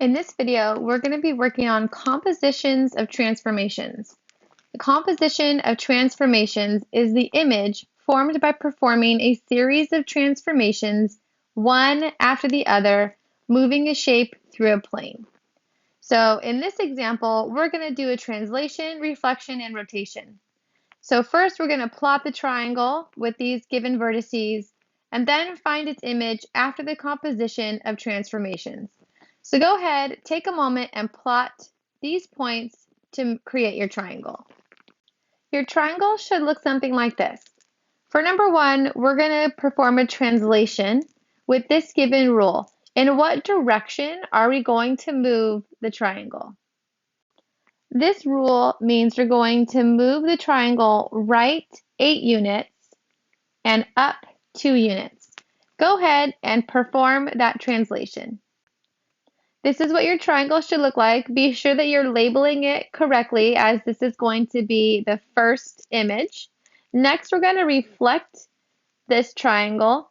In this video, we're going to be working on compositions of transformations. The composition of transformations is the image formed by performing a series of transformations, one after the other, moving a shape through a plane. So in this example, we're going to do a translation, reflection, and rotation. So first, we're going to plot the triangle with these given vertices, and then find its image after the composition of transformations. So go ahead, take a moment and plot these points to create your triangle. Your triangle should look something like this. For number one, we're going to perform a translation with this given rule. In what direction are we going to move the triangle? This rule means we're going to move the triangle right 8 units and up 2 units. Go ahead and perform that translation. This is what your triangle should look like. Be sure that you're labeling it correctly, as this is going to be the first image. Next, we're going to reflect this triangle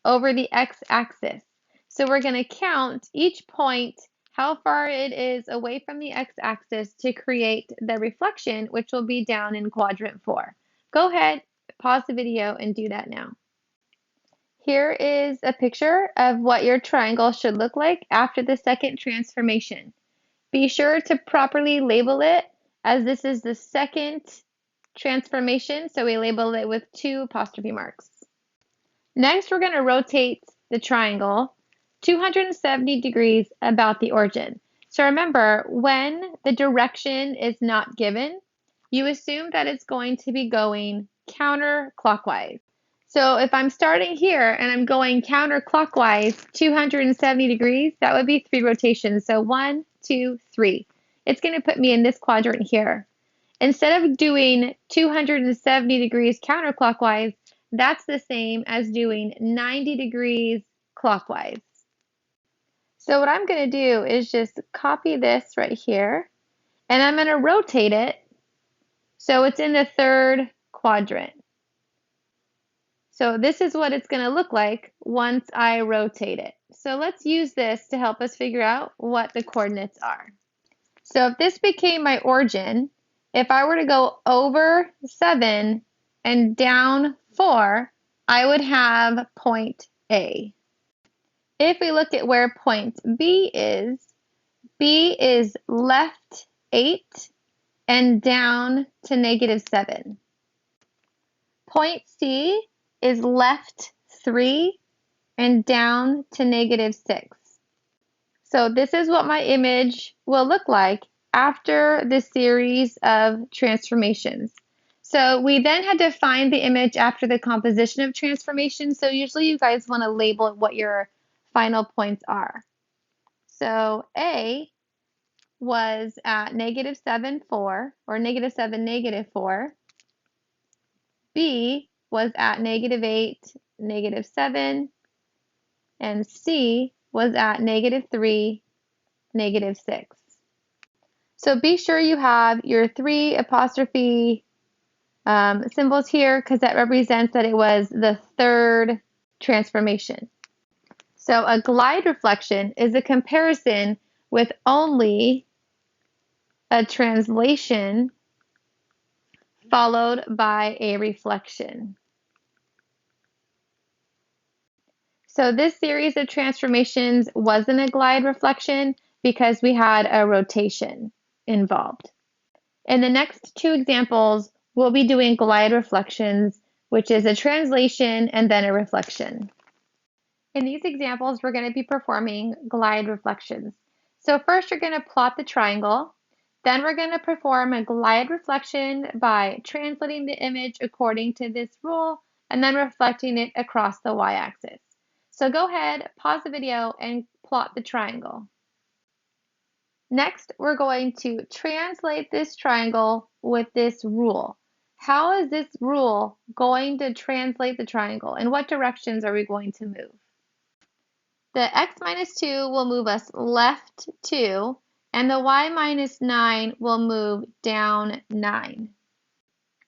over the x-axis. So we're going to count each point, how far it is away from the x-axis, to create the reflection, which will be down in quadrant 4. Go ahead, pause the video, and do that now. Here is a picture of what your triangle should look like after the second transformation. Be sure to properly label it, as this is the second transformation, so we label it with 2 apostrophe marks. Next, we're going to rotate the triangle 270 degrees about the origin. So remember, when the direction is not given, you assume that it's going to be going counterclockwise. So if I'm starting here and I'm going counterclockwise 270 degrees, that would be 3 rotations. So 1, 2, 3. It's going to put me in this quadrant here. Instead of doing 270 degrees counterclockwise, that's the same as doing 90 degrees clockwise. So what I'm going to do is just copy this right here, and I'm going to rotate it so it's in the 3rd quadrant. So this is what it's going to look like once I rotate it. So let's use this to help us figure out what the coordinates are. So if this became my origin, if I were to go over 7 and down 4, I would have point A. If we look at where point B is left 8 and down to -7. Point C is left 3 and down to -6. So this is what my image will look like after the series of transformations. So we then had to find the image after the composition of transformations. So usually you guys want to label what your final points are. So A was at -7, 4, or -7, -4. B was at -8, -7, and C was at -3, -6. So be sure you have your 3 apostrophe symbols here, because that represents that it was the 3rd transformation. So a glide reflection is a comparison with only a translation followed by a reflection. So this series of transformations wasn't a glide reflection because we had a rotation involved. In the next 2 examples, we'll be doing glide reflections, which is a translation and then a reflection. In these examples, we're going to be performing glide reflections. So first, you're going to plot the triangle. Then we're going to perform a glide reflection by translating the image according to this rule and then reflecting it across the y-axis. So go ahead, pause the video, and plot the triangle. Next, we're going to translate this triangle with this rule. How is this rule going to translate the triangle? In what directions are we going to move? The x minus 2 will move us left 2, and the y minus 9 will move down 9.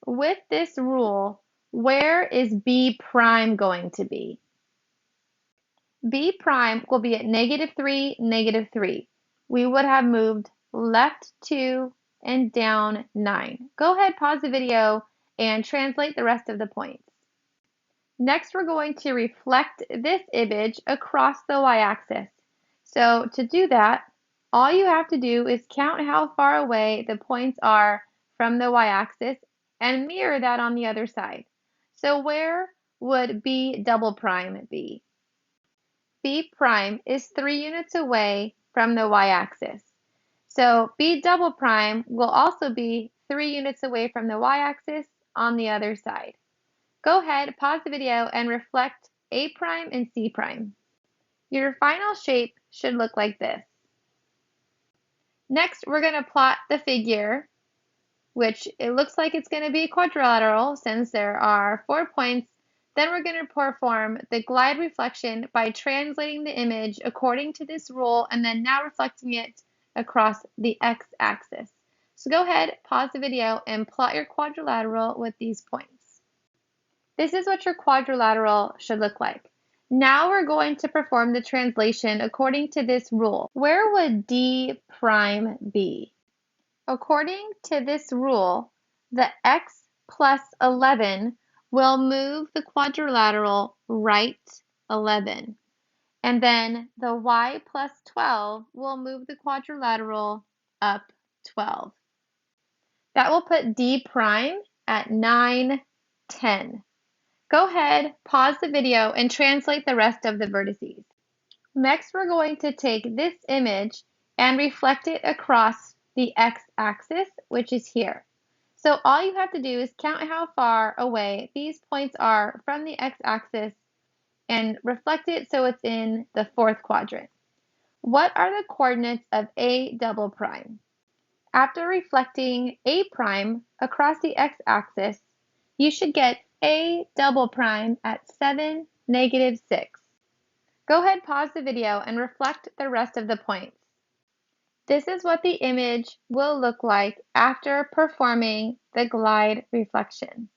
With this rule, where is B prime going to be? B prime will be at -3, -3. we would have moved left 2 and down 9. Go ahead, pause the video, and translate the rest of the points. Next, we're going to reflect this image across the y-axis. So to do that, all you have to do is count how far away the points are from the y-axis and mirror that on the other side. So where would B double prime be? B prime is 3 units away from the y-axis. So B double prime will also be 3 units away from the y-axis on the other side. Go ahead, pause the video, and reflect A prime and C prime. Your final shape should look like this. Next, we're going to plot the figure, which it looks like it's going to be quadrilateral since there are 4 points. Then we're going to perform the glide reflection by translating the image according to this rule and then now reflecting it across the x-axis. So go ahead, pause the video, and plot your quadrilateral with these points. This is what your quadrilateral should look like. Now we're going to perform the translation according to this rule. Where would D prime be? According to this rule, the x plus 11 will move the quadrilateral right 11. And then the y plus 12 will move the quadrilateral up 12. That will put D prime at 9, 10. Go ahead, pause the video, and translate the rest of the vertices. Next, we're going to take this image and reflect it across the x-axis, which is here. So all you have to do is count how far away these points are from the x-axis and reflect it so it's in the 4th quadrant. What are the coordinates of A double prime? After reflecting A prime across the x-axis, you should get A double prime at 7, negative 6. Go ahead, pause the video, and reflect the rest of the points. This is what the image will look like after performing the glide reflection.